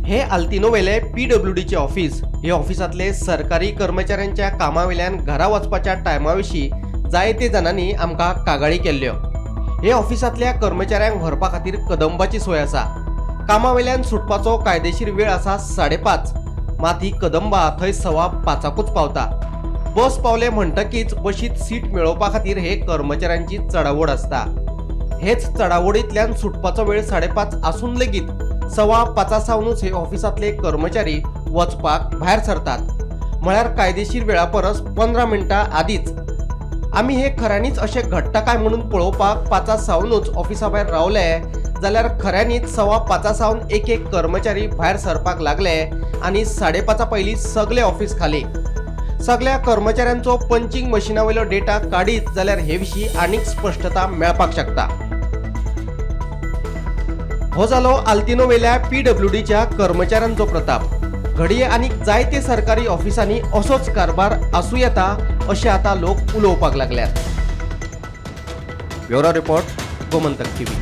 हे अल्तिनोवेले PWDचे ऑफिस. हे ऑफिसातले सरकारी कर्मचाऱ्यांच्या कामावेल्यान घरा वचपाच्या टायमाविशीं जायते जणांनी आमकां कागाळी केल्ल्यो. हे ऑफिसातल्या कर्मचाऱ्यांक व्हरपा खातीर कदंबाची सोय आसा. कामावेल्यान सुटपाचो कायदेशीर वेळ आसा 5:30. मात ही कदंबा थंय 5:15च पावता. बस पावले म्हणटकीच बशीत सीट मेळोवपा खातीर हे कर्मचाऱ्यांची चडावड आसता. हेच चडावडींतल्यान सुटपाचो वेळ 5:30 आसून लेगीत 5:15 सावनूच हे ऑफिसातले कर्मचारी वचपाक भायर सरतात. म्हळ्यार कायदेशीर वेळा परस 15 मिनटां आदींच. आमी हे खऱ्यांनीच अशें घडटा काय म्हणून पळोवपाक 5 सावनूच ऑफिसा भायर रावले जाल्यार खऱ्यांनीच 5:15 सावन एक कर्मचारी भायर सरपाक लागले आनी 5:30 पयलीं सगळे ऑफिस खाली. सगळ्या कर्मचाऱ्यांचो पंचिंग मशिना वयलो डेटा काडीत जाल्यार हे विशीं आनीक स्पश्टता मेळपाक शकता. हो जालो अल्तिनोवेल्या PWDच्या कर्मचाऱ्यांचो प्रताप. घडये आनीक जायते सरकारी ऑफिसांनी असोच कारभार आसूं येता अशें आतां लोक उलोवपाक लागल्यात. Bureau report, Gomantak TV.